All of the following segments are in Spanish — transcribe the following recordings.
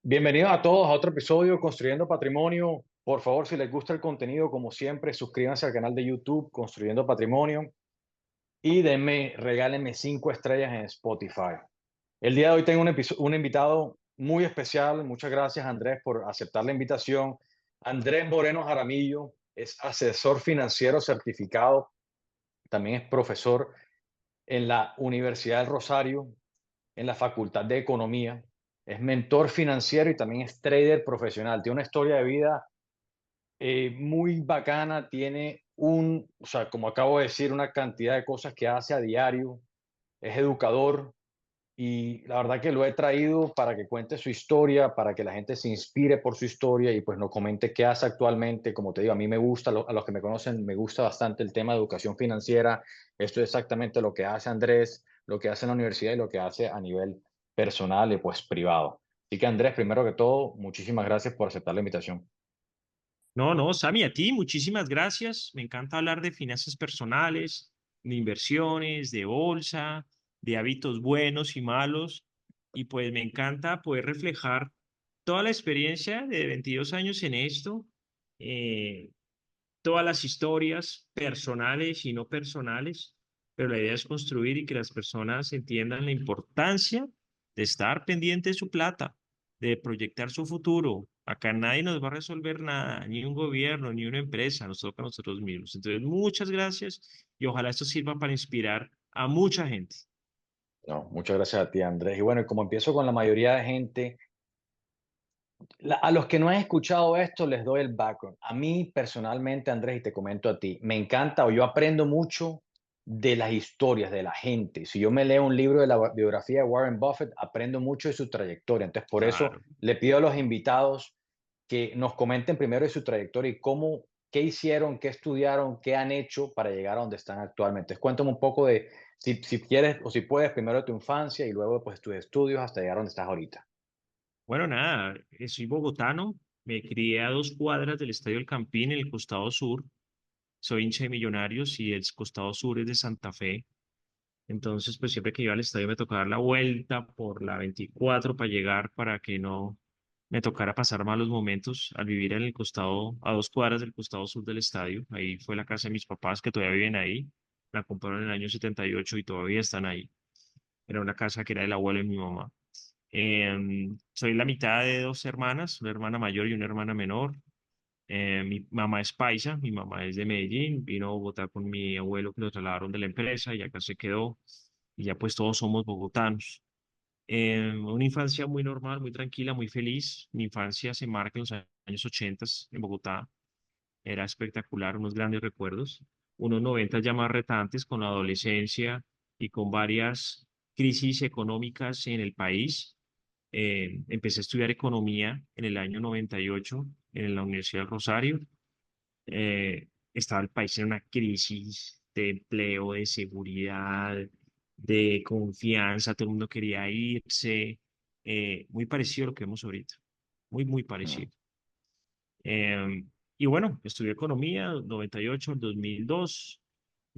Bienvenidos a todos a otro episodio de Construyendo Patrimonio. Por favor, si les gusta el contenido, como siempre, suscríbanse al canal de YouTube Construyendo Patrimonio y regálenme 5 estrellas en Spotify. El día de hoy tengo un invitado muy especial. Muchas gracias, Andrés, por aceptar la invitación. Andrés Moreno Jaramillo es asesor financiero certificado, también es profesor en la Universidad del Rosario, en la Facultad de Economía, es mentor financiero y también es trader profesional. Tiene una historia de vida muy bacana, tiene o sea, como acabo de decir, una cantidad de cosas que hace a diario, es educador y la verdad que lo he traído para que cuente su historia, para que la gente se inspire por su historia y pues nos comente qué hace actualmente. Como te digo, a mí me gusta, a los que me conocen, me gusta bastante el tema de educación financiera. Esto es exactamente lo que hace Andrés, lo que hace en la universidad y lo que hace a nivel personal y pues privado. Así que Andrés, primero que todo, muchísimas gracias por aceptar la invitación. No, no, Sami, a ti muchísimas gracias. Me encanta hablar de finanzas personales, de inversiones, de bolsa, de hábitos buenos y malos. Y pues me encanta poder reflejar toda la experiencia de 22 años en esto, eh, todas las historias personales y no personales, pero la idea es construir y que las personas entiendan la importancia de estar pendiente de su plata, de proyectar su futuro. Acá nadie nos va a resolver nada, ni un gobierno, ni una empresa, nos toca a nosotros mismos. Entonces, muchas gracias y ojalá esto sirva para inspirar a mucha gente. No, muchas gracias a ti, Andrés. Y bueno, y como empiezo con la mayoría de gente, a los que no han escuchado esto, les doy el background. A mí personalmente, Andrés, y te comento a ti, me encanta o yo aprendo mucho de las historias de la gente. Si yo me leo un libro de la biografía de Warren Buffett, aprendo mucho de su trayectoria. Entonces, por eso Claro. le pido a los invitados que nos comenten primero de su trayectoria y cómo, qué hicieron, qué estudiaron, qué han hecho para llegar a donde están actualmente. Entonces, cuéntame un poco de, si quieres o si puedes, primero de tu infancia y luego pues tus estudios hasta llegar a donde estás ahorita. Bueno, nada, soy bogotano, me crié a 2 cuadras del Estadio El Campín en el costado sur. Soy hincha de Millonarios y el costado sur es de Santa Fe. Entonces, pues siempre que iba al estadio me tocaba dar la vuelta por la 24 para llegar, para que no me tocara pasar malos momentos al vivir en el costado, a 2 cuadras del costado sur del estadio. Ahí fue la casa de mis papás que todavía viven ahí. La compraron en el año 78 y todavía están ahí. Era una casa que era del abuelo de mi mamá. Soy la mitad de 2 hermanas, una hermana mayor y una hermana menor. Mi mamá es paisa, mi mamá es de Medellín, vino a Bogotá con mi abuelo que lo trasladaron de la empresa y acá se quedó y ya pues todos somos bogotanos. Una infancia muy normal, muy tranquila, muy feliz. Mi infancia se marca en los años 80 en Bogotá, era espectacular, unos grandes recuerdos, unos 90 ya más retantes con la adolescencia y con varias crisis económicas en el país. Empecé a estudiar economía en el año 98 en la Universidad del Rosario. Estaba el país en una crisis de empleo, de seguridad, de confianza, todo el mundo quería irse, muy parecido a lo que vemos ahorita, muy, muy Mm. parecido. Y bueno, estudié economía, 98 al 2002.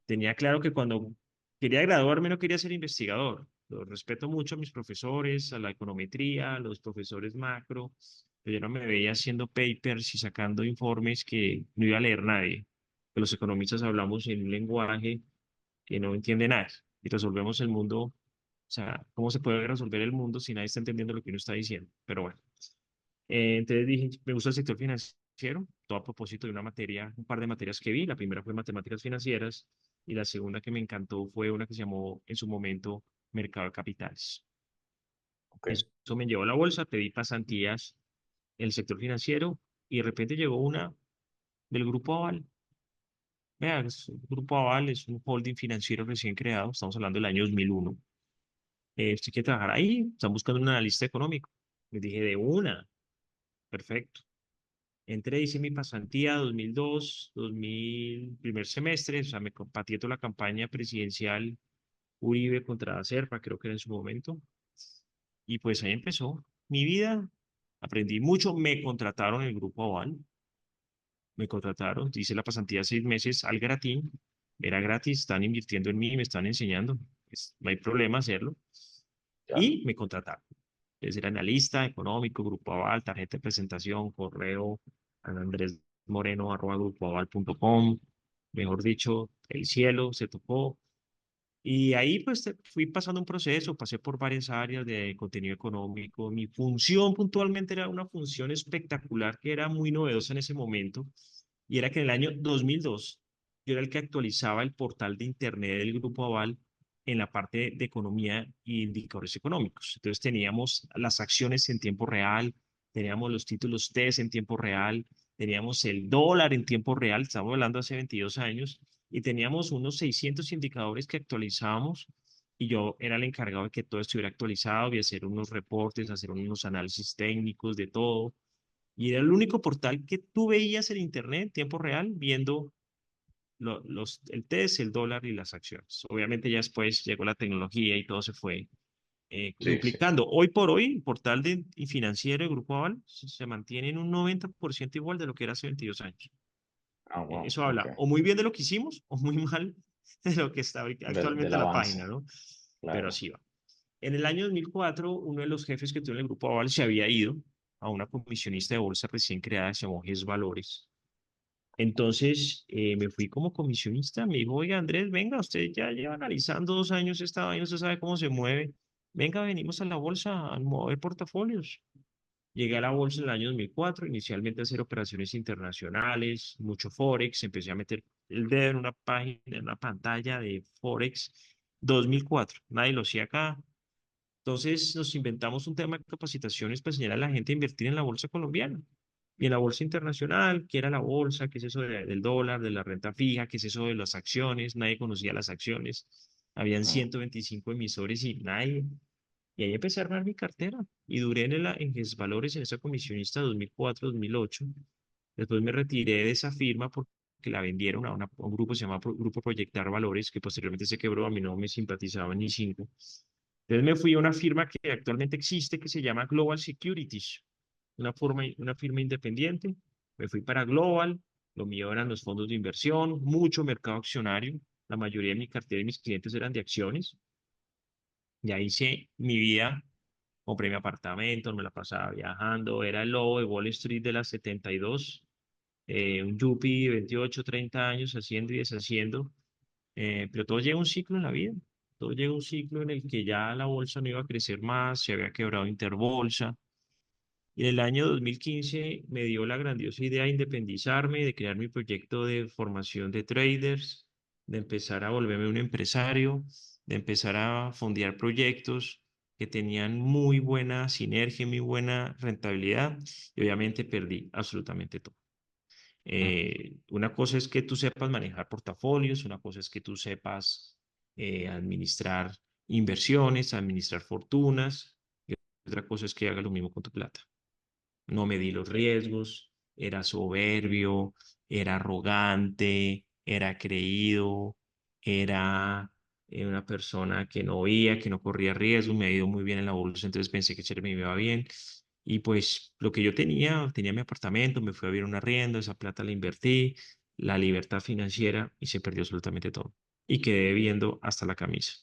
Tenía claro que cuando quería graduarme no quería ser investigador. Lo respeto mucho a mis profesores, a la econometría, a los profesores macro, pero yo no me veía haciendo papers y sacando informes que no iba a leer nadie. Que los economistas hablamos en un lenguaje que no entiende nada y resolvemos el mundo. O sea, ¿cómo se puede resolver el mundo si nadie está entendiendo lo que uno está diciendo? Pero bueno. Entonces dije, me gusta el sector financiero, todo a propósito de una materia, un par de materias que vi. La primera fue matemáticas financieras y la segunda que me encantó fue una que se llamó en su momento mercado de capitales. Ok. Eso me llevó a la bolsa, pedí pasantías en el sector financiero y de repente llegó una del Grupo Aval. Vean, el Grupo Aval es un holding financiero recién creado, estamos hablando del año 2001. Usted quiere trabajar ahí, están buscando un analista económico. Les dije, de una, perfecto. Entré, hice mi pasantía 2002, 2000, primer semestre, o sea, me compartí toda la campaña presidencial Uribe contra Serpa, creo que era en su momento. Y pues ahí empezó mi vida. Aprendí mucho, me contrataron en el Grupo Aval, me contrataron, hice la pasantía 6 meses al gratín, era gratis, están invirtiendo en mí, me están enseñando, no hay problema hacerlo. Ya. Y me contrataron. Entonces era analista económico, Grupo Aval, tarjeta de presentación, correo andresmoreno@grupoaval.com. Mejor dicho, el cielo se tocó. Y ahí pues fui pasando un proceso, pasé por varias áreas de contenido económico. Mi función puntualmente era una función espectacular que era muy novedosa en ese momento y era que en el año 2002 yo era el que actualizaba el portal de internet del Grupo Aval en la parte de economía y indicadores económicos. Entonces teníamos las acciones en tiempo real, teníamos los títulos TES en tiempo real, teníamos el dólar en tiempo real, estamos hablando hace 22 años, y teníamos unos 600 indicadores que actualizábamos y yo era el encargado de que todo estuviera actualizado y hacer unos reportes, hacer unos análisis técnicos de todo. Y era el único portal que tú veías en internet en tiempo real viendo el TES, el dólar y las acciones. Obviamente ya después llegó la tecnología y todo se fue Sí, sí. duplicando. Hoy por hoy, el portal y financiero de Grupo Aval se mantiene en un 90% igual de lo que era hace 22 años. Ah, wow, Eso ok. habla o muy bien de lo que hicimos o muy mal de lo que está Del actualmente la avance, página, ¿no? Pero claro. así va. En el año 2004, uno de los jefes que tuvo en el Grupo Aval se había ido a una comisionista de bolsa recién creada, se llamó GES Valores. Entonces me fui como comisionista, me dijo, oiga Andrés, venga, usted ya lleva analizando 2 años esta vaina, usted sabe cómo se mueve, venga, venimos a la bolsa a mover portafolios. Llegué a la bolsa en el año 2004, inicialmente a hacer operaciones internacionales, mucho Forex, empecé a meter el dedo en una página, en una pantalla de Forex 2004, nadie lo hacía acá. Entonces nos inventamos un tema de capacitaciones para enseñar a la gente a invertir en la bolsa colombiana y en la bolsa internacional, qué era la bolsa, qué es eso del dólar, de la renta fija, qué es eso de las acciones, nadie conocía las acciones, habían Mm, 125 emisores y nadie, y ahí empecé a armar mi cartera y duré en GES Valores en esa comisionista 2004-2008. Después me retiré de esa firma porque la vendieron a un grupo que se llama Grupo Proyectar Valores, que posteriormente se quebró, a mí no me simpatizaba ni cinco. Entonces me fui a una firma que actualmente existe que se llama Global Securities, una firma independiente. Me fui para Global, lo mío eran los fondos de inversión, mucho mercado accionario. La mayoría de mi cartera y mis clientes eran de acciones. Ya hice mi vida, compré mi apartamento, me la pasaba viajando, era el lobo de Wall Street de las 72, un yuppie de 28, 30 años haciendo y deshaciendo, pero todo llega a un ciclo en la vida, todo llega a un ciclo en el que ya la bolsa no iba a crecer más, se había quebrado Interbolsa, y en el año 2015 me dio la grandiosa idea de independizarme, de crear mi proyecto de formación de traders, de empezar a volverme un empresario, de empezar a fondear proyectos que tenían muy buena sinergia, muy buena rentabilidad, y obviamente perdí absolutamente todo. mm, Una cosa es que tú sepas manejar portafolios, una cosa es que tú sepas administrar inversiones, administrar fortunas, y otra cosa es que hagas lo mismo con tu plata. No medí los riesgos, era soberbio, era arrogante, era creído, era una persona que no oía, que no corría riesgos, me ha ido muy bien en la bolsa, entonces pensé que se me iba bien. Y pues lo que yo tenía mi apartamento, me fui a vivir un arriendo, esa plata la invertí, la libertad financiera y se perdió absolutamente todo. Y quedé viendo hasta la camisa.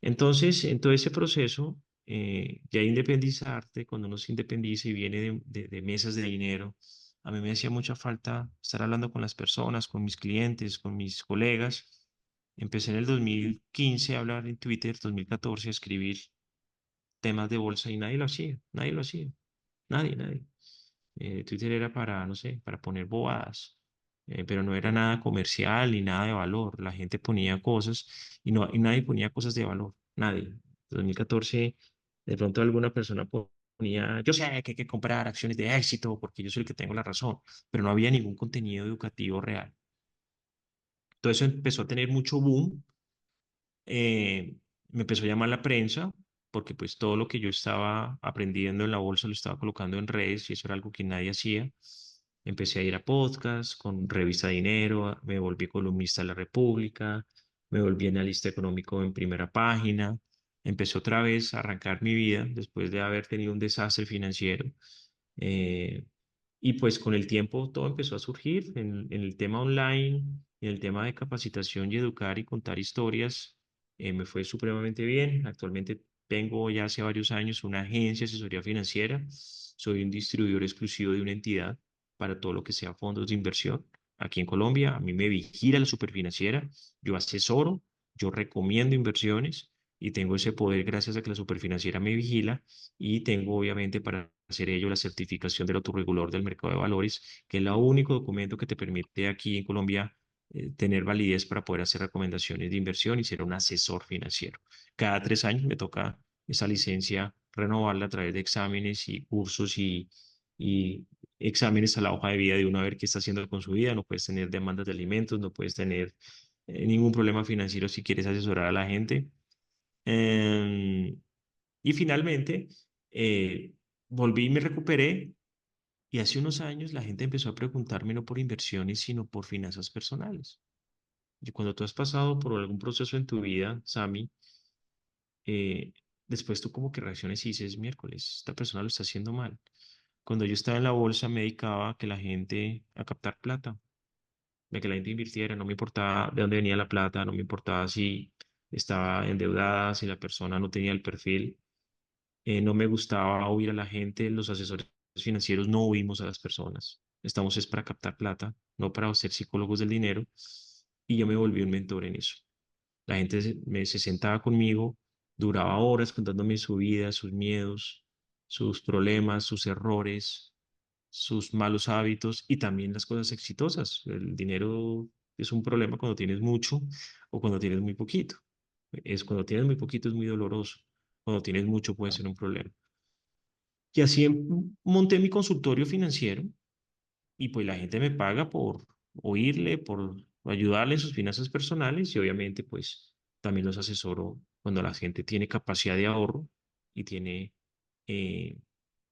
Entonces, en todo ese proceso, ya independizarte, cuando uno se independiza y viene de mesas de dinero, a mí me hacía mucha falta estar hablando con las personas, con mis clientes, con mis colegas. Empecé en el 2015 a hablar en Twitter, 2014 a escribir temas de bolsa y nadie lo hacía, nadie lo hacía, nadie. Twitter era para, no sé, para poner bobadas, pero no era nada comercial ni nada de valor. La gente ponía cosas y, no, y nadie ponía cosas de valor, nadie. En 2014, de pronto alguna persona ponía, yo sé que hay que comprar acciones de éxito porque yo soy el que tengo la razón, pero no había ningún contenido educativo real. Todo eso empezó a tener mucho boom, me empezó a llamar la prensa porque pues todo lo que yo estaba aprendiendo en la bolsa lo estaba colocando en redes y eso era algo que nadie hacía. Empecé a ir a podcasts con Revista Dinero, me volví columnista de La República, me volví analista económico en Primera Página. Empecé otra vez a arrancar mi vida después de haber tenido un desastre financiero. Eh, y pues con el tiempo todo empezó a surgir en el tema online, en el tema de capacitación y educar y contar historias. Me fue supremamente bien. Actualmente tengo ya hace varios años una agencia de asesoría financiera. Soy un distribuidor exclusivo de una entidad para todo lo que sea fondos de inversión. Aquí en Colombia, a mí me vigila la superfinanciera, yo asesoro, yo recomiendo inversiones y tengo ese poder gracias a que la superfinanciera me vigila y tengo obviamente para hacer ello la certificación del autorregulador del mercado de valores, que es el único documento que te permite aquí en Colombia tener validez para poder hacer recomendaciones de inversión y ser un asesor financiero. Cada 3 años me toca esa licencia renovarla a través de exámenes y cursos y exámenes a la hoja de vida de uno a ver qué está haciendo con su vida. No puedes tener demandas de alimentos, no puedes tener ningún problema financiero si quieres asesorar a la gente. Em, y finalmente, eh, volví y me recuperé. Y hace unos años la gente empezó a preguntarme no por inversiones, sino por finanzas personales. Y cuando tú has pasado por algún proceso en tu vida, Sami, eh, después tú como que reacciones y dices, miércoles, esta persona lo está haciendo mal. Cuando yo estaba en la bolsa me dedicaba a que la gente, a captar plata, de que la gente invirtiera, no me importaba de dónde venía la plata, no me importaba si estaba endeudada, si la persona no tenía el perfil. No me gustaba oír a la gente, los asesores financieros no oímos a las personas. Estamos es para captar plata, no para ser psicólogos del dinero. Y yo me volví un mentor en eso. La gente se sentaba conmigo, duraba horas contándome su vida, sus miedos, sus problemas, sus errores, sus malos hábitos y también las cosas exitosas. El dinero es un problema cuando tienes mucho o cuando tienes muy poquito. Es cuando tienes muy poquito es muy doloroso. Cuando tienes mucho puede ser un problema. Y así monté mi consultorio financiero y pues la gente me paga por oírle, por ayudarle en sus finanzas personales y obviamente pues también los asesoro cuando la gente tiene capacidad de ahorro y tiene eh,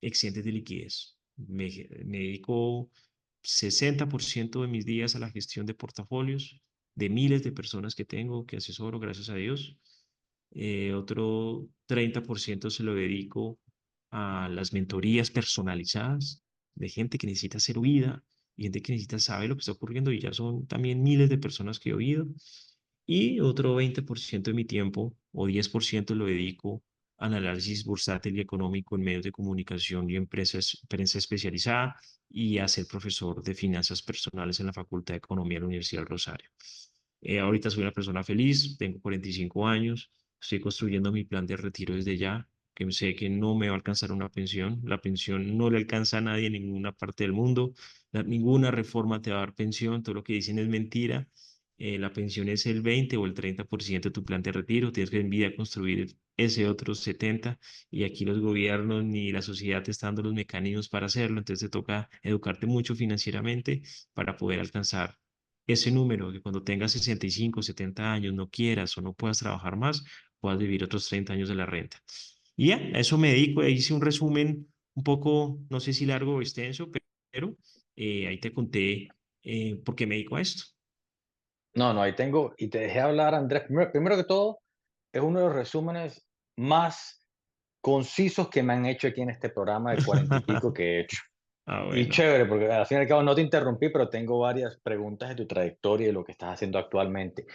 excedentes de liquidez. Me dedico 60% de mis días a la gestión de portafolios de miles de personas que tengo, que asesoro, gracias a Dios. Otro 30% se lo dedico a las mentorías personalizadas de gente que necesita ser oída y gente que necesita saber lo que está ocurriendo y ya son también miles de personas que he oído. Y otro 20% de mi tiempo o 10% lo dedico al análisis bursátil y económico en medios de comunicación y empresas, prensa especializada y a ser profesor de finanzas personales en la Facultad de Economía de la Universidad del Rosario. Ahorita soy una persona feliz, tengo 45 años, estoy construyendo mi plan de retiro desde ya, que sé que no me va a alcanzar una pensión. La pensión no le alcanza a nadie en ninguna parte del mundo. Ninguna reforma te va a dar pensión, todo lo que dicen es mentira. La pensión es el 20 o el 30% de tu plan de retiro. Tienes que en vida construir ese otro 70% y aquí los gobiernos ni la sociedad te están dando los mecanismos para hacerlo. Entonces te toca educarte mucho financieramente para poder alcanzar ese número, que cuando tengas 65, 70 años no quieras o no puedas trabajar más, puedas vivir otros 30 años de la renta. Y ya, a eso me dedico. Ahí hice un resumen un poco, no sé si largo o extenso, pero ahí te conté por qué me dedico a esto. No, no, ahí tengo, y te dejé hablar, Andrés. Primero que todo, es uno de los resúmenes más concisos que me han hecho aquí en este programa de 40 y pico que he hecho. Ah, Y bueno, chévere, porque al fin y al cabo no te interrumpí, pero tengo varias preguntas de tu trayectoria y de lo que estás haciendo actualmente.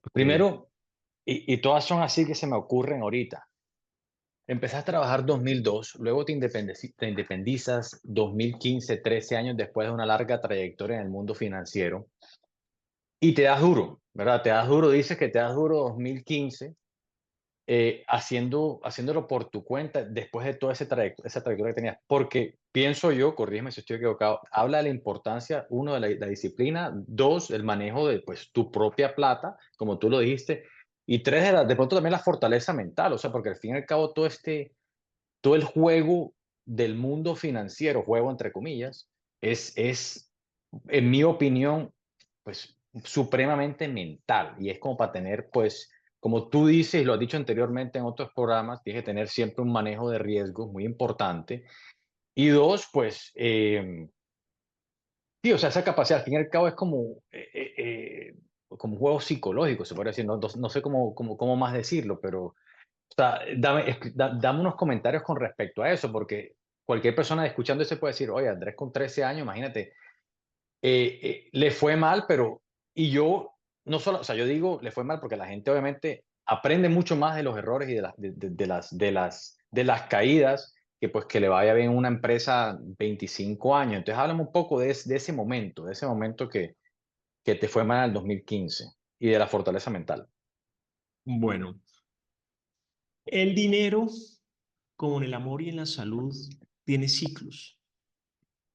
ok. Primero, y todas son así que se me ocurren ahorita. Empezaste a trabajar 2002, luego te independizas 2015, 13 años después de una larga trayectoria en el mundo financiero y te das duro, ¿verdad? Te das duro, dices que te das duro 2015, haciéndolo por tu cuenta después de toda esa trayectoria que tenías. Porque pienso yo, corrígeme si estoy equivocado, habla de la importancia, uno, de la disciplina, dos, el manejo de pues, tu propia plata, como tú lo dijiste, y tres, de pronto también la fortaleza mental, o sea, porque al fin y al cabo todo el juego del mundo financiero, juego entre comillas, es en mi opinión, pues supremamente mental y es como para tener, pues, como tú dices y lo has dicho anteriormente en otros programas, tienes que tener siempre un manejo de riesgos muy importante. Y dos, pues, sí, o sea, esa capacidad, al fin y al cabo, es como un juego psicológico, se puede decir, no sé cómo más decirlo, pero o sea, dame unos comentarios con respecto a eso, porque cualquier persona escuchando eso puede decir, oye, Andrés con 13 años, imagínate, le fue mal, pero, y yo, no solo, o sea, yo digo, le fue mal porque la gente obviamente aprende mucho más de los errores y de las caídas que pues que le vaya bien a una empresa 25 años. Entonces, háblame un poco de ese momento que te fue mal en el 2015 y de la fortaleza mental. Bueno, el dinero, como en el amor y en la salud, tiene ciclos.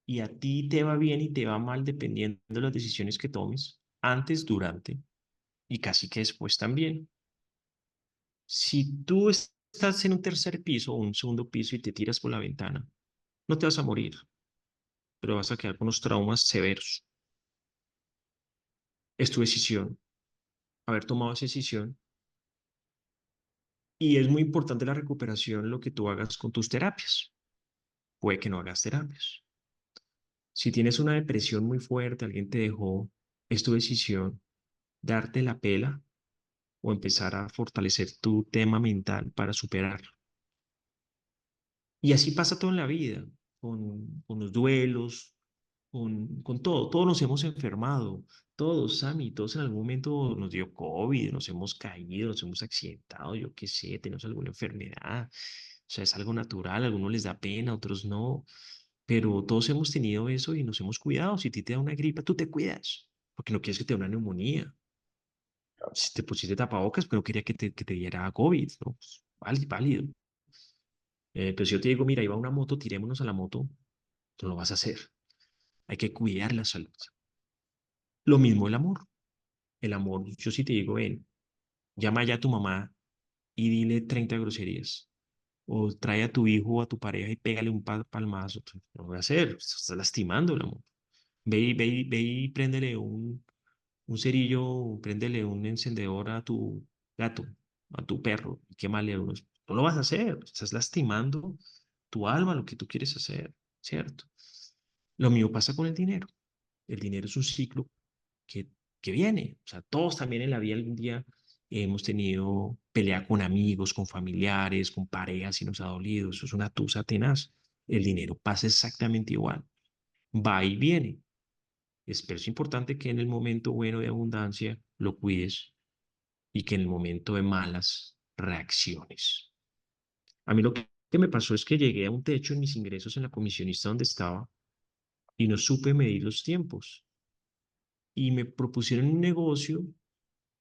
Y a ti te va bien y te va mal dependiendo de las decisiones que tomes, antes, durante y casi que después también. Si tú estás en un tercer piso o un segundo piso y te tiras por la ventana, no te vas a morir, pero vas a quedar con unos traumas severos. Es tu decisión haber tomado esa decisión y es muy importante la recuperación, lo que tú hagas con tus terapias. Puede que no hagas terapias. Si tienes una depresión muy fuerte, alguien te dejó, es tu decisión darte la pela o empezar a fortalecer tu tema mental para superarlo. Y así pasa todo en la vida, con los duelos, con todo. Todos nos hemos enfermado, todos, Sammy, todos en algún momento nos dio COVID, nos hemos caído, nos hemos accidentado, yo qué sé, tenemos alguna enfermedad. O sea, es algo natural, a algunos les da pena, a otros no, pero todos hemos tenido eso y nos hemos cuidado. Si a ti te da una gripa, tú te cuidas, porque no quieres que te dé una neumonía. Si te pusiste tapabocas, pero no quería que te diera COVID, ¿no? Pues, válido. Pero si yo te digo, mira, ahí va una moto, tirémonos a la moto, tú lo vas a hacer. Hay que cuidar la salud. Lo mismo el amor. El amor, yo sí te digo, ven, llama ya a tu mamá y dile 30 groserías. O trae a tu hijo o a tu pareja y pégale un palmazo. Tú, no lo voy a hacer, estás lastimando el amor. Ve y préndele un cerillo, préndele un encendedor a tu gato, a tu perro, y quémale unos. No lo vas a hacer, estás lastimando tu alma, lo que tú quieres hacer, ¿cierto? Lo mío pasa con el dinero. El dinero es un ciclo que, que viene. O sea, todos también en la vida algún día hemos tenido pelea con amigos, con familiares, con parejas y nos ha dolido. Eso es una tusa tenaz. El dinero pasa exactamente igual. Va y viene. Pero es importante que en el momento bueno de abundancia lo cuides y que en el momento de malas reacciones. A mí lo que me pasó es que llegué a un techo en mis ingresos en la comisionista donde estaba y no supe medir los tiempos. Y me propusieron un negocio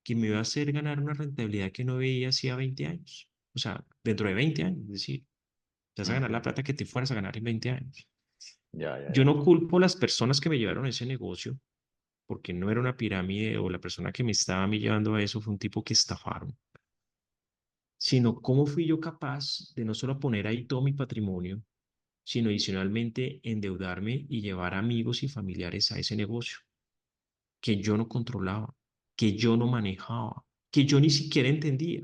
que me iba a hacer ganar una rentabilidad que no veía hacía 20 años. O sea, dentro de 20 años, es decir, te vas a ganar la Ujú. plata que te fueras a ganar en 20 años. Ya, ya, Yo ya. no culpo a las personas que me llevaron a ese negocio porque no era una pirámide o la persona que me estaba a mí llevando a eso fue un tipo que estafaron, sino cómo fui yo capaz de no solo poner ahí todo mi patrimonio, sino adicionalmente endeudarme y llevar amigos y familiares a ese negocio que yo no controlaba, que yo no manejaba, que yo ni siquiera entendía.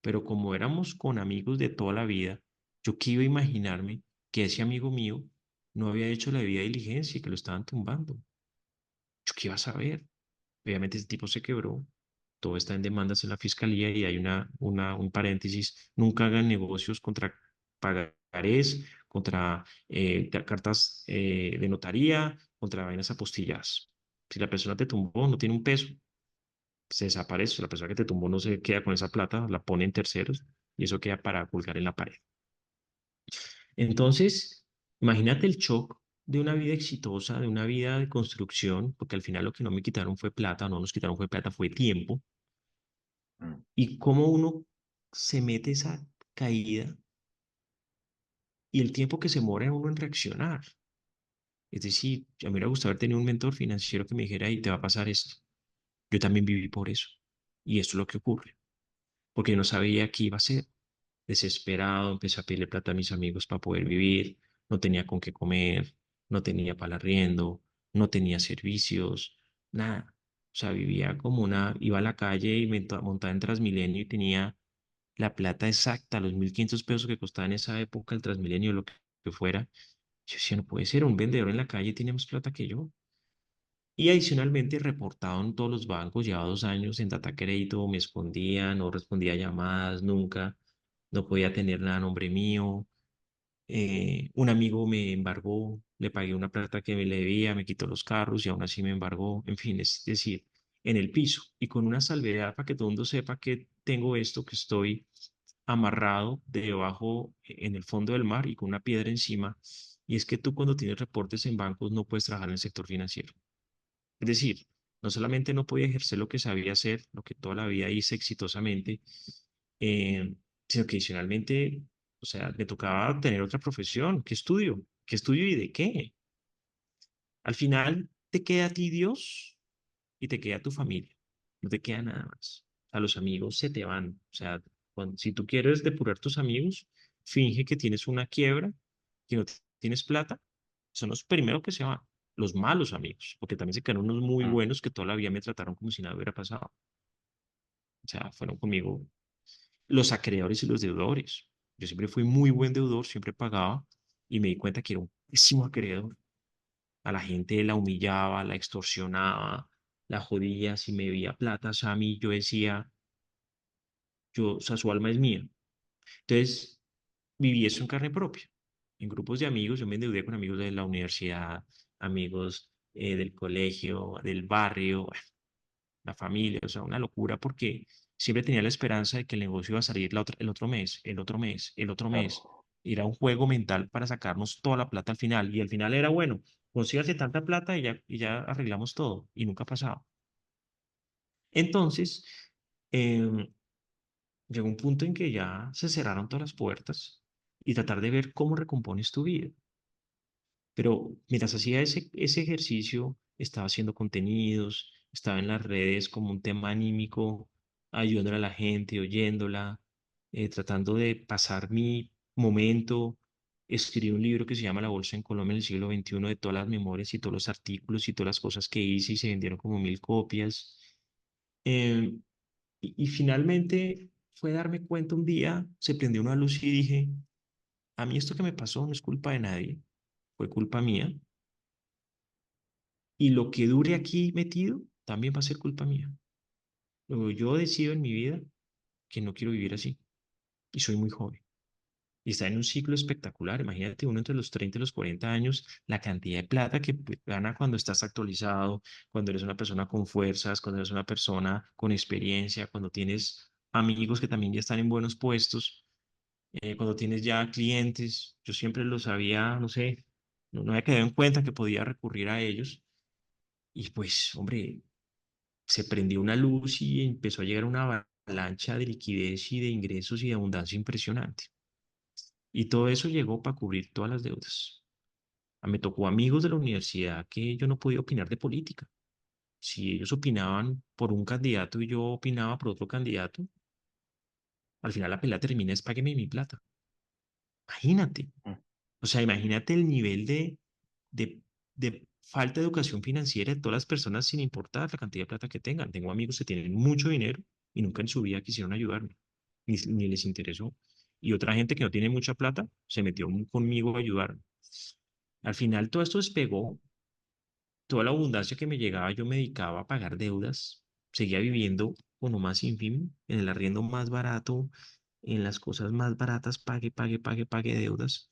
Pero como éramos con amigos de toda la vida, yo qué iba a imaginarme que ese amigo mío no había hecho la debida diligencia y que lo estaban tumbando. Yo qué iba a saber. Obviamente ese tipo se quebró, todo está en demandas en la fiscalía y hay un paréntesis, nunca hagan negocios contra pagarés, contra cartas de notaría, contra vainas apostilladas. Si la persona te tumbó, no tiene un peso, se desaparece, la persona que te tumbó no se queda con esa plata, la pone en terceros y eso queda para colgar en la pared. Entonces, imagínate el shock de una vida exitosa, de una vida de construcción, porque al final lo que no me quitaron fue plata, no nos quitaron fue plata, fue tiempo, Mm. y cómo uno se mete esa caída y el tiempo que se demora uno en reaccionar. Es decir, a mí me hubiera gustado haber tenido un mentor financiero que me dijera, y te va a pasar esto. Yo también viví por eso. Y esto es lo que ocurre, porque yo no sabía qué iba a hacer. Desesperado, empecé a pedirle plata a mis amigos para poder vivir, no tenía con qué comer, no tenía para el arriendo, no tenía servicios, nada. O sea, vivía como iba a la calle y me montaba en Transmilenio y tenía la plata exacta, los 1.500 pesos que costaba en esa época el Transmilenio, lo que fuera. Yo decía, no puede ser, un vendedor en la calle tiene más plata que yo. Y adicionalmente reportado en todos los bancos, llevaba 2 años en data crédito, me escondía, no respondía a llamadas nunca, no podía tener nada a nombre mío. Un amigo me embargó, le pagué una plata que me le debía, me quitó los carros y aún así me embargó. En fin, es decir, en el piso y con una salvedad para que todo el mundo sepa que tengo esto, que estoy amarrado debajo en el fondo del mar y con una piedra encima. Y es que tú cuando tienes reportes en bancos no puedes trabajar en el sector financiero. Es decir, no solamente no podía ejercer lo que sabía hacer, lo que toda la vida hice exitosamente, eh, sino que adicionalmente, o sea, me tocaba tener otra profesión. ¿Qué estudio? ¿Qué estudio y de qué? Al final te queda a ti Dios y te queda tu familia. No te queda nada más. A los amigos se te van. O sea, si tú quieres depurar tus amigos, finge que tienes una quiebra, que no tienes plata. Son los primeros que se van. Los malos amigos, porque también se quedaron unos muy Mm. buenos que toda la vida me trataron como si nada hubiera pasado. O sea, fueron conmigo los acreedores y los deudores. Yo siempre fui muy buen deudor, siempre pagaba y me di cuenta que era un pésimo acreedor. A la gente la humillaba, la extorsionaba, la jodía. Si me veía plata, a mí yo decía, o sea, su alma es mía. Entonces, viví eso en carne propia. En grupos de amigos, yo me endeudé con amigos de la universidad, amigos del colegio, del barrio, bueno, la familia, o sea, una locura porque siempre tenía la esperanza de que el negocio iba a salir el otro mes, el otro mes, el otro mes. Claro. Era un juego mental para sacarnos toda la plata al final. Y al final era, bueno, consígase tanta plata y ya arreglamos todo. Y nunca pasaba. Entonces, em, llegó un punto en que ya se cerraron todas las puertas y tratar de ver cómo recompones tu vida. Pero mientras hacía ese ejercicio, estaba haciendo contenidos, estaba en las redes como un tema anímico, ayudándole a la gente, oyéndola, tratando de pasar mi momento. Escribí un libro que se llama La Bolsa en Colombia en el siglo XXI, de todas las memorias y todos los artículos y todas las cosas que hice y se vendieron como 1000 copias. Eh, y finalmente fue darme cuenta un día, se prendió una luz y dije, a mí esto que me pasó no es culpa de nadie, fue culpa mía. Y lo que dure aquí metido también va a ser culpa mía. Luego yo decido en mi vida que no quiero vivir así y soy muy joven. Y está en un ciclo espectacular. Imagínate uno entre los 30 y los 40 años, la cantidad de plata que gana cuando estás actualizado, cuando eres una persona con fuerzas, cuando eres una persona con experiencia, cuando tienes amigos que también ya están en buenos puestos, cuando tienes ya clientes. Yo siempre los había, no sé, no había quedado en cuenta que podía recurrir a ellos. Y pues, hombre, se prendió una luz y empezó a llegar una avalancha de liquidez y de ingresos y de abundancia impresionante. Y todo eso llegó para cubrir todas las deudas. Me tocó amigos de la universidad que yo no podía opinar de política. Si ellos opinaban por un candidato y yo opinaba por otro candidato, al final la pelea termina es págueme mi plata. Imagínate. Mm. O sea, imagínate el nivel de, de falta de educación financiera de todas las personas sin importar la cantidad de plata que tengan. Tengo amigos que tienen mucho dinero y nunca en su vida quisieron ayudarme, ni les interesó. Y otra gente que no tiene mucha plata se metió conmigo a ayudarme. Al final todo esto despegó, toda la abundancia que me llegaba yo me dedicaba a pagar deudas, seguía viviendo con lo más ínfimo, en el arriendo más barato, en las cosas más baratas, pague deudas.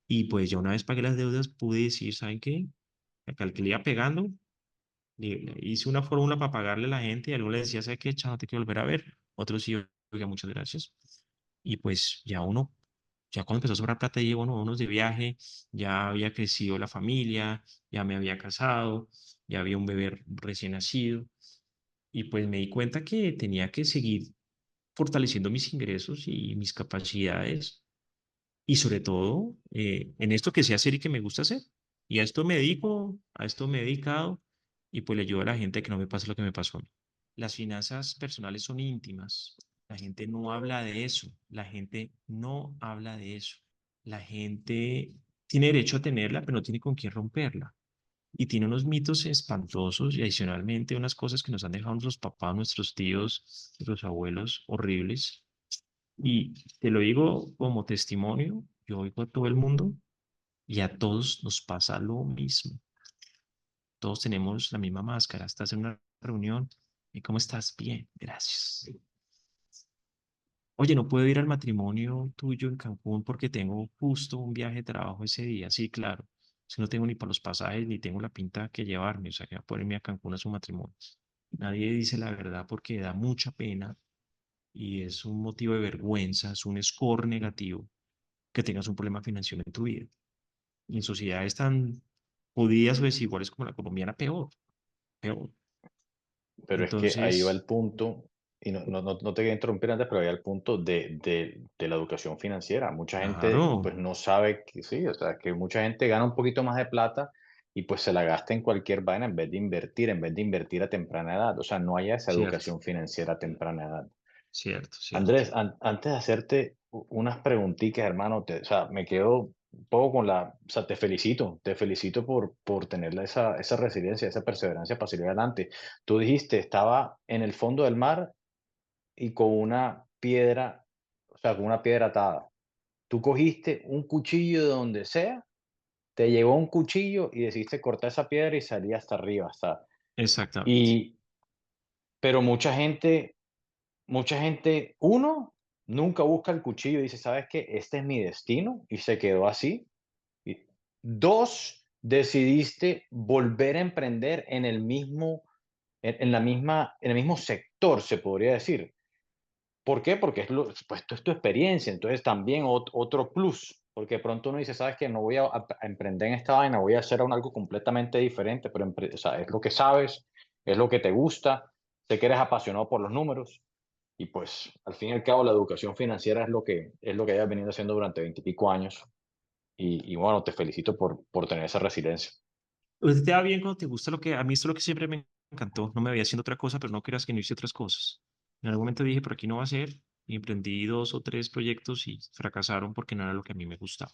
Y pues ya una vez pagué las deudas, pude decir, ¿saben qué? Acá al que le iba pegando, hice una fórmula para pagarle a la gente y algunos le decía, ¿sabes qué? Chao, no te quiero volver a ver. Otros sí, oiga, muchas gracias. Y pues ya uno, ya cuando empezó a sobrar plata, llegó uno, unos de viaje, ya había crecido la familia, ya me había casado, ya había un bebé recién nacido. Y pues me di cuenta que tenía que seguir fortaleciendo mis ingresos y mis capacidades y sobre todo en esto que sé hacer y que me gusta hacer. Y a esto me dedico, a esto me he dedicado y pues le ayudo a la gente a que no me pase lo que me pasó a mí. Las finanzas personales son íntimas. La gente no habla de eso. La gente no habla de eso. La gente tiene derecho a tenerla, pero no tiene con quién romperla. Y tiene unos mitos espantosos y adicionalmente unas cosas que nos han dejado nuestros papás, nuestros tíos, nuestros abuelos horribles. Y te lo digo como testimonio, yo oigo a todo el mundo y a todos nos pasa lo mismo. Todos tenemos la misma máscara. Estás en una reunión y ¿cómo estás? Bien, gracias. Oye, no puedo ir al matrimonio tuyo en Cancún porque tengo justo un viaje de trabajo ese día. Sí, claro. Si no tengo ni para los pasajes ni tengo la pinta que llevarme, o sea, que va a ponerme a Cancún a su matrimonio. Nadie dice la verdad porque da mucha pena y es un motivo de vergüenza, es un score negativo que tengas un problema financiero en tu vida. Y en sociedades tan jodidas o desiguales como la colombiana, peor, peor. Pero es que ahí va Entonces, el punto, y no te quiero interrumpir antes, pero ahí va el punto de la educación financiera. Mucha gente claro, pues no sabe que sí, o sea, que mucha gente gana un poquito más de plata y pues se la gasta en cualquier vaina en vez de invertir a temprana edad. O sea, no hay esa cierto, educación financiera a temprana edad. cierto, cierto. Andrés, antes de hacerte unas preguntitas, hermano, o sea, me quedo un poco con o sea, te felicito por tener esa resiliencia, esa perseverancia para salir adelante. Tú dijiste, estaba en el fondo del mar y con una piedra, o sea, con una piedra atada. Tú cogiste un cuchillo de donde sea, te llegó un cuchillo y decidiste cortar esa piedra y salir hasta arriba, hasta. Exactamente, Y, pero mucha gente, uno, nunca busca el cuchillo y dice, ¿sabes qué? Este es mi destino y se quedó así. Y dos, decidiste volver a emprender en el mismo, en el mismo sector, se podría decir. ¿Por qué? Porque pues, esto es tu experiencia, entonces también otro plus, porque de pronto uno dice, ¿sabes qué? No voy a emprender en esta vaina, voy a hacer algo completamente diferente, pero o sea, es lo que sabes, es lo que te gusta, sé que eres apasionado por los números, y pues, al fin y al cabo, la educación financiera es lo que hayas venido haciendo durante 20 y pico años. Y bueno, te felicito por tener esa resiliencia. pues te va bien cuando te gusta lo que, a mí esto es lo que siempre me encantó. No me veía haciendo otra cosa, pero no creas que no hice otras cosas. En algún momento dije, por aquí no va a ser, y emprendí dos o tres proyectos y fracasaron porque no era lo que a mí me gustaba.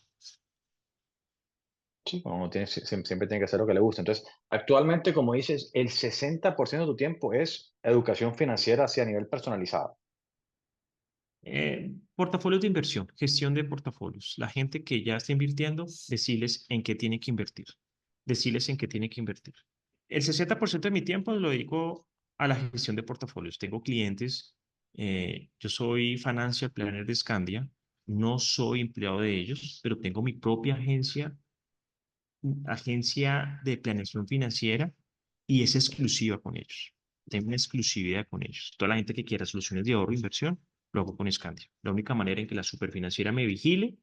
Sí, uno siempre tiene que hacer lo que le gusta. Entonces, actualmente, como dices, el 60% de tu tiempo es educación financiera hacia nivel personalizado. Portafolios de inversión, gestión de portafolios. La gente que ya está invirtiendo, decirles en qué tiene que invertir. Decirles en qué tiene que invertir. El 60% de mi tiempo lo dedico a la gestión de portafolios. Tengo clientes, yo soy financial planner de Scandia, no soy empleado de ellos, pero tengo mi propia agencia de planeación financiera y es exclusiva con ellos. Tengo una exclusividad con ellos. Toda la gente que quiera soluciones de ahorro e inversión, lo hago con Scandia. La única manera en que la superfinanciera me vigile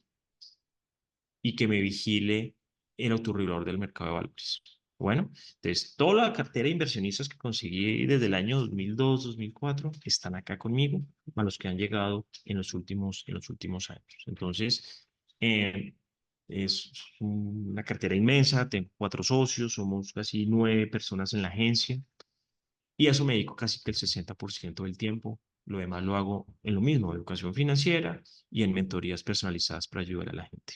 y que me vigile el autorregulador del mercado de valores. Bueno, entonces toda la cartera de inversionistas que conseguí desde el año 2002, 2004 están acá conmigo, a los que han llegado en los últimos años. Entonces, eh, es una cartera inmensa, tengo cuatro socios, somos casi 9 personas en la agencia y a eso me dedico casi que el 60% del tiempo. Lo demás lo hago en lo mismo, educación financiera y en mentorías personalizadas para ayudar a la gente.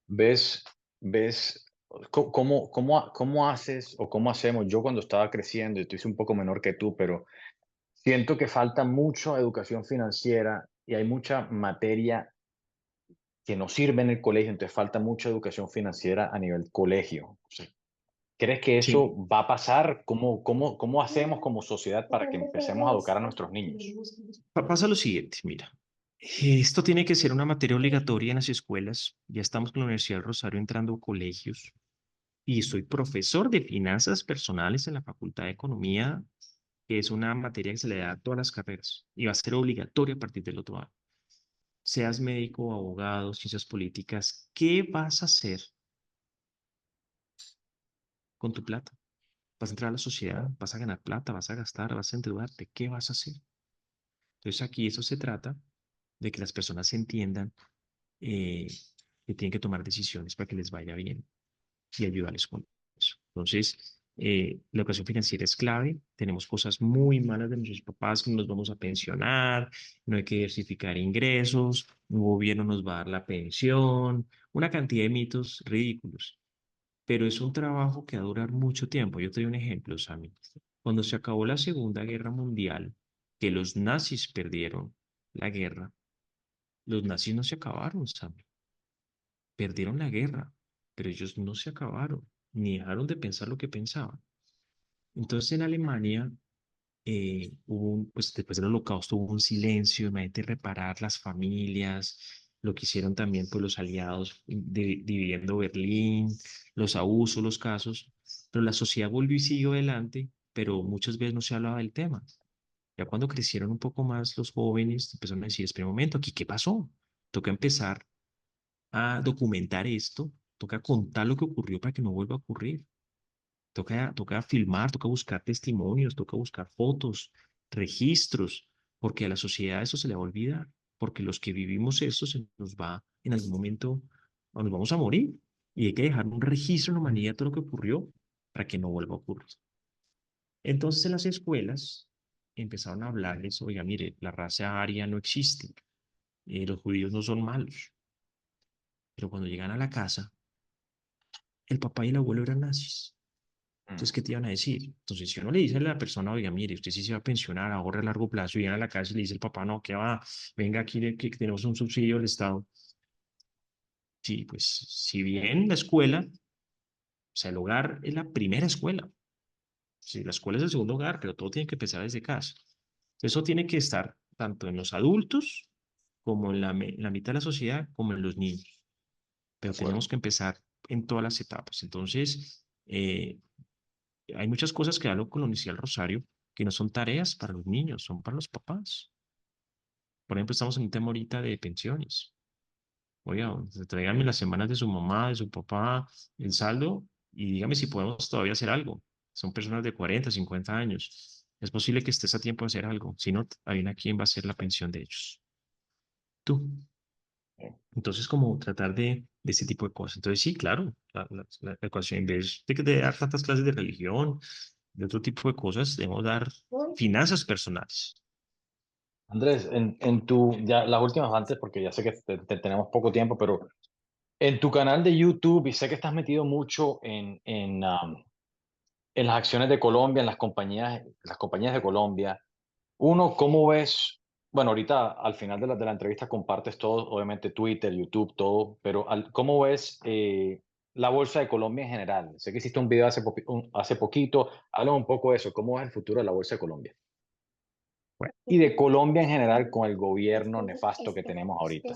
¿Ves, ves cómo haces o cómo hacemos? Yo cuando estaba creciendo, yo estoy un poco menor que tú, pero siento que falta mucho educación financiera y hay mucha materia que no sirve en el colegio, entonces falta mucha educación financiera a nivel colegio. O sea, ¿crees que Sí, eso va a pasar? ¿Cómo hacemos como sociedad para que empecemos a educar a nuestros niños? pasa lo siguiente, mira. Esto tiene que ser una materia obligatoria en las escuelas. Ya estamos con la Universidad del Rosario entrando a colegios y soy profesor de finanzas personales en la Facultad de Economía, que es una materia que se le da a todas las carreras y va a ser obligatoria a partir del otro año. Seas médico, abogado, ciencias políticas, ¿qué vas a hacer con tu plata? ¿Vas a entrar a la sociedad? ¿Vas a ganar plata? ¿Vas a gastar? ¿Vas a endeudarte? ¿Qué vas a hacer? Entonces aquí eso se trata de que las personas entiendan eh, que tienen que tomar decisiones para que les vaya bien y ayudarles con eso. Entonces, la educación financiera es clave. Tenemos cosas muy malas de nuestros papás, que no nos vamos a pensionar, no hay que diversificar ingresos, un gobierno nos va a dar la pensión, una cantidad de mitos ridículos. Pero es un trabajo que va a durar mucho tiempo. Yo te doy un ejemplo, Sammy. Cuando se acabó la Segunda Guerra Mundial, que los nazis perdieron la guerra, los nazis no se acabaron, Sammy. Perdieron la guerra, pero ellos no se acabaron, ni dejaron de pensar lo que pensaban. Entonces en Alemania, pues después del Holocausto hubo un silencio, imagínate reparar las familias, lo que hicieron también pues los aliados dividiendo Berlín, los abusos, los casos, pero la sociedad volvió y siguió adelante pero muchas veces no se hablaba del tema. Ya cuando crecieron un poco más los jóvenes, empezaron a decir, espera un momento, ¿aquí qué pasó? Toca empezar a documentar esto, toca contar lo que ocurrió para que no vuelva a ocurrir. Toca filmar, toca buscar testimonios, toca buscar fotos, registros, porque a la sociedad eso se le va a olvidar, porque los que vivimos eso se nos va en algún momento, o nos vamos a morir. Y hay que dejar un registro en la humanidad de todo lo que ocurrió para que no vuelva a ocurrir. Entonces en las escuelas empezaron a hablarles, oiga, mire, la raza aria no existe, los judíos no son malos, pero cuando llegan a la casa, el papá y el abuelo eran nazis. Entonces, ¿qué te iban a decir? Entonces, si uno le dice a la persona, oiga, mire, usted sí se va a pensionar, ahorra a largo plazo, y viene a la casa y le dice el papá, no, ¿qué va? Venga aquí que tenemos un subsidio del Estado. Sí, pues, si bien la escuela, o sea, el hogar es la primera escuela. Sí, la escuela es el segundo hogar, pero todo tiene que empezar desde casa. Eso tiene que estar tanto en los adultos como en la mitad de la sociedad, como en los niños. De Pero acuerdo. tenemos que empezar en todas las etapas. Entonces, hay muchas cosas que hablo con la Universidad del Rosario que no son tareas para los niños, son para los papás. Por ejemplo, estamos en un tema ahorita de pensiones. Oiga, tráigame las semanas de su mamá, de su papá, el saldo y dígame si podemos todavía hacer algo. Son personas de 40, 50 años. Es posible que estés a tiempo de hacer algo. Si no, adivina quién va a ser la pensión de ellos. Tú. Entonces, como tratar de ese tipo de cosas. Entonces, sí, claro, la ecuación, en vez de dar tantas clases de religión, de otro tipo de cosas, debemos dar finanzas personales. Andrés, en tu, ya las últimas antes, porque ya sé que tenemos poco tiempo, pero en tu canal de YouTube, y sé que estás metido mucho en las acciones de Colombia, en las compañías de Colombia. Uno, ¿cómo ves? Bueno, ahorita al final de la entrevista compartes todo, obviamente Twitter, YouTube, todo, pero ¿cómo ves la bolsa de Colombia en general? Sé que hiciste un video hace poquito, habla un poco de eso, ¿cómo es el futuro de la bolsa de Colombia? Bueno, Y de Colombia en general con el gobierno nefasto que tenemos ahorita.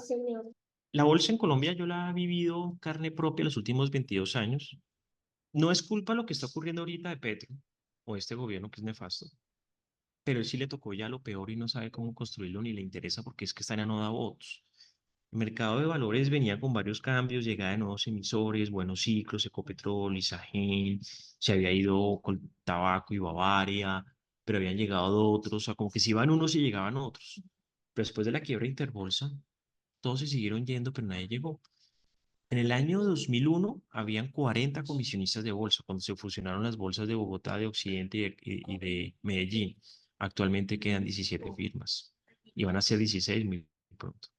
la bolsa en Colombia yo la he vivido carne propia los últimos 22 años. No es culpa lo que está ocurriendo ahorita de Petro o este gobierno que es nefasto, pero él sí le tocó ya lo peor y no sabe cómo construirlo ni le interesa porque es que esta ya no da votos. El mercado de valores venía con varios cambios, llegada de nuevos emisores, buenos ciclos, Ecopetrol, Isagen, se había ido con Tabaco y Bavaria, pero habían llegado otros, o sea, como que si iban unos y llegaban otros. Pero después de la quiebra de Interbolsa, todos se siguieron yendo, pero nadie llegó. En el año 2001 habían 40 comisionistas de bolsa cuando se fusionaron las bolsas de Bogotá, de Occidente y de Medellín. Actualmente quedan 17 firmas y van a ser 16 muy pronto.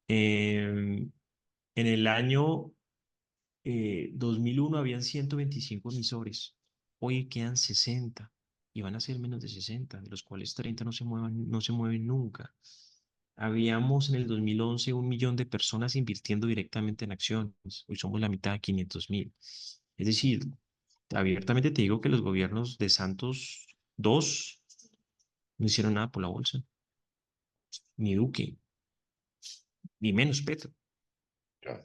En el año 2001 habían 125 emisores. Hoy quedan 60 y van a ser menos de 60, de los cuales 30 no se mueven nunca. Habíamos en el 2011 un millón de personas invirtiendo directamente en acciones. Hoy somos la mitad de 500.000. Es decir, abiertamente te digo que los gobiernos de Santos dos no hicieron nada por la bolsa, ni Duque, ni menos Petro.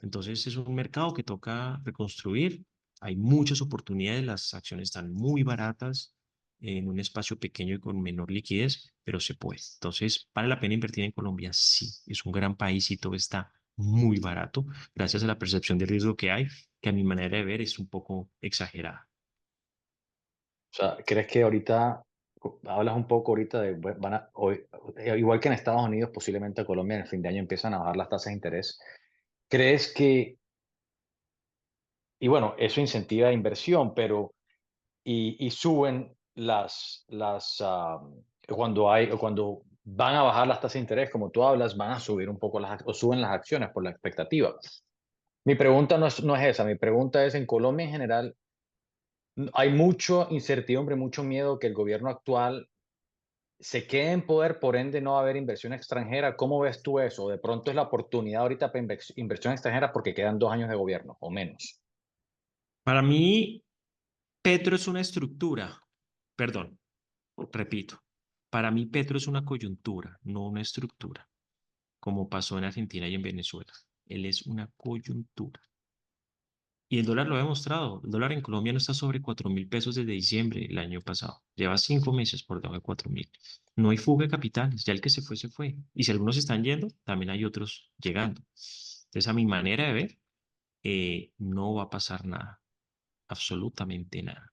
Entonces es un mercado que toca reconstruir. Hay muchas oportunidades, las acciones están muy baratas en un espacio pequeño y con menor liquidez, pero se puede. Entonces, ¿vale la pena invertir en Colombia? Sí, es un gran país y todo está muy barato gracias a la percepción de riesgo que hay, que a mi manera de ver es un poco exagerada. O sea, ¿crees que ahorita, hablas un poco ahorita de, igual que en Estados Unidos, posiblemente Colombia en el fin de año empiezan a bajar las tasas de interés? ¿Crees que, y bueno, eso incentiva inversión, pero, y suben cuando van a bajar las tasas de interés, como tú hablas, van a subir un poco o suben las acciones por la expectativa? Mi pregunta no es esa, mi pregunta es, en Colombia en general, hay mucho incertidumbre, mucho miedo que el gobierno actual se quede en poder, por ende no va a haber inversión extranjera. ¿Cómo ves tú eso? De pronto es la oportunidad ahorita para inversión extranjera porque quedan 2 años de gobierno o menos. Para mí, Petro es una estructura, perdón, repito, para mí Petro es una coyuntura, no una estructura, como pasó en Argentina y en Venezuela. Él es una coyuntura. Y el dólar lo ha demostrado. El dólar en Colombia no está sobre 4.000 pesos desde diciembre del año pasado. Lleva 5 meses por debajo de 4.000. No hay fuga de capitales. Ya el que se fue, se fue. Y si algunos están yendo, también hay otros llegando. Entonces, a mi manera de ver, no va a pasar nada. Absolutamente nada.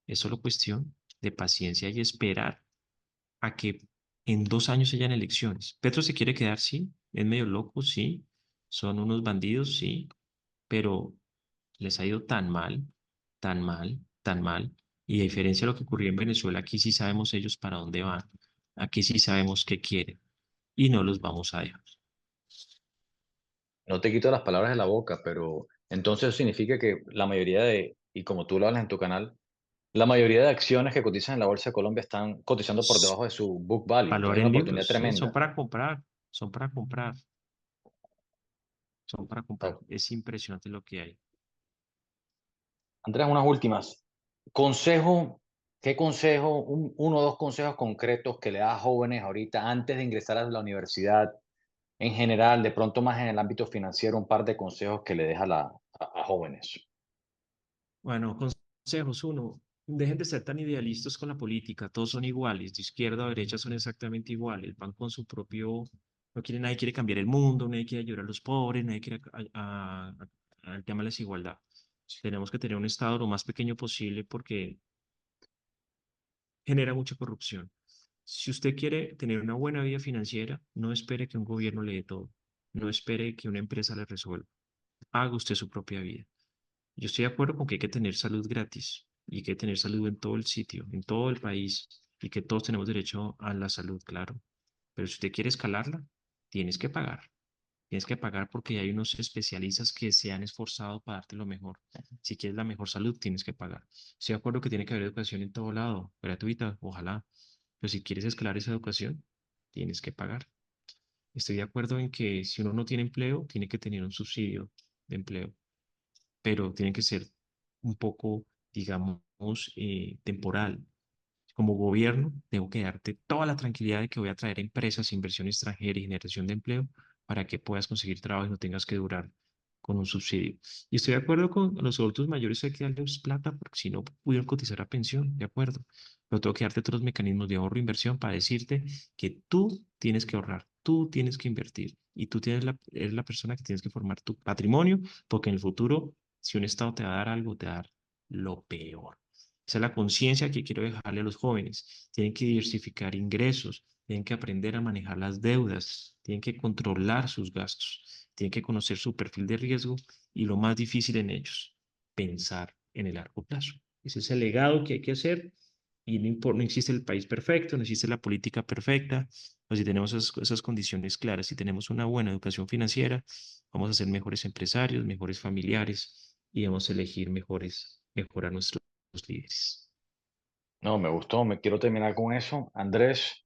Es solo cuestión de paciencia y esperar a que en 2 años hayan elecciones. Petro se quiere quedar, sí. Es medio loco, sí. Son unos bandidos, sí. Pero les ha ido tan mal, tan mal, tan mal. Y a diferencia de lo que ocurrió en Venezuela, aquí sí sabemos ellos para dónde van. Aquí sí sabemos qué quieren y no los vamos a dejar. No te quito las palabras de la boca, pero entonces eso significa que la mayoría de, y como tú lo hablas en tu canal, la mayoría de acciones que cotizan en la Bolsa de Colombia están cotizando por debajo de su book value. Entonces hay Valor una en oportunidad libros, sí, son tremenda. para comprar, son para comprar, son para comprar. Es impresionante lo que hay. Andrés, unas últimas. Consejo, ¿qué consejo, uno o dos consejos concretos que le das a jóvenes ahorita antes de ingresar a la universidad? En general, de pronto más en el ámbito financiero, un par de consejos que le deja a jóvenes. Bueno, consejos. Uno, dejen de ser tan idealistas con la política. Todos son iguales. De izquierda a derecha son exactamente iguales. Van con su propio. No quiere, nadie quiere cambiar el mundo, nadie quiere ayudar a los pobres, nadie quiere al tema de la desigualdad. Tenemos que tener un Estado lo más pequeño posible porque genera mucha corrupción. Si usted quiere tener una buena vida financiera, no espere que un gobierno le dé todo. No espere que una empresa le resuelva. Haga usted su propia vida. Yo estoy de acuerdo con que hay que tener salud gratis y que hay que tener salud en todo el sitio, en todo el país y que todos tenemos derecho a la salud, claro. Pero si usted quiere escalarla, tienes que pagar. Tienes que pagar porque hay unos especialistas que se han esforzado para darte lo mejor. Si quieres la mejor salud, tienes que pagar. Estoy de acuerdo que tiene que haber educación en todo lado, gratuita, ojalá. Pero si quieres escalar esa educación, tienes que pagar. Estoy de acuerdo en que si uno no tiene empleo, tiene que tener un subsidio de empleo, pero tiene que ser un poco, digamos, temporal. Como gobierno, tengo que darte toda la tranquilidad de que voy a traer empresas, inversión extranjera y generación de empleo para que puedas conseguir trabajo y no tengas que durar con un subsidio. Y estoy de acuerdo con los adultos mayores, hay que darles plata porque si no pudieron cotizar a pensión, de acuerdo. Pero tengo que darte todos los mecanismos de ahorro e inversión para decirte que tú tienes que ahorrar, tú tienes que invertir y tú eres la persona que tienes que formar tu patrimonio porque en el futuro, si un Estado te va a dar algo, te va a dar lo peor. Esa es la conciencia que quiero dejarle a los jóvenes. Tienen que diversificar ingresos, tienen que aprender a manejar las deudas, tienen que controlar sus gastos, tienen que conocer su perfil de riesgo y lo más difícil en ellos, pensar en el largo plazo. Ese es el legado que hay que hacer y no existe el país perfecto, no existe la política perfecta, pero si tenemos esas condiciones claras, si tenemos una buena educación financiera, vamos a ser mejores empresarios, mejores familiares y vamos a elegir mejor a nuestros líderes. No, me gustó, me quiero terminar con eso. Andrés,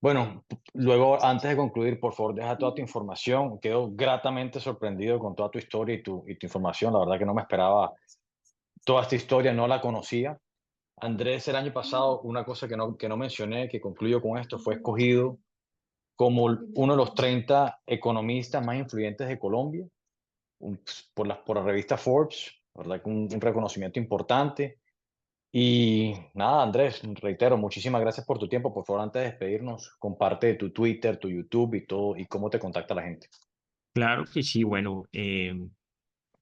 bueno, luego, antes de concluir, por favor, deja toda tu información. Quedo gratamente sorprendido con toda tu historia y tu información. La verdad que no me esperaba toda esta historia, no la conocía. Andrés, el año pasado, una cosa que no mencioné, que concluyo con esto, fue escogido como uno de los 30 economistas más influyentes de Colombia por la revista Forbes, ¿verdad? Un reconocimiento importante. Y nada, Andrés, reitero, muchísimas gracias por tu tiempo. Por favor, antes de despedirnos, comparte tu Twitter, tu YouTube y todo, y cómo te contacta la gente. Claro que sí, bueno,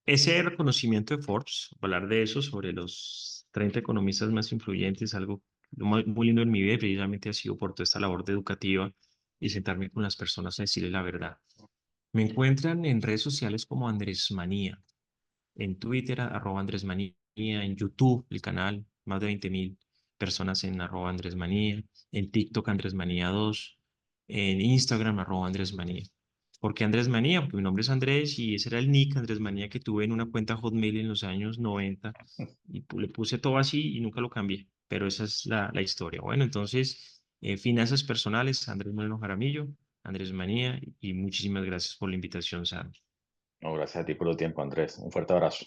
ese reconocimiento de Forbes, hablar de eso, sobre los 30 economistas más influyentes, algo muy, muy lindo en mi vida, y precisamente ha sido por toda esta labor de educativa y sentarme con las personas a decirles la verdad. Me encuentran en redes sociales como Andrés Manía, en Twitter, @Andrés Manía, en YouTube, el canal, más de 20.000 personas en @Andrés Manía, en TikTok Andrés Manía 2, en Instagram @Andrés Manía. ¿Por qué Andrés Manía? Porque mi nombre es Andrés y ese era el nick Andrés Manía que tuve en una cuenta Hotmail en los años 90 y le puse todo así y nunca lo cambié, pero esa es la historia. Bueno, entonces, finanzas personales, Andrés Moreno Jaramillo, Andrés Manía y muchísimas gracias por la invitación, Sam. No, gracias a ti por el tiempo, Andrés. Un fuerte abrazo.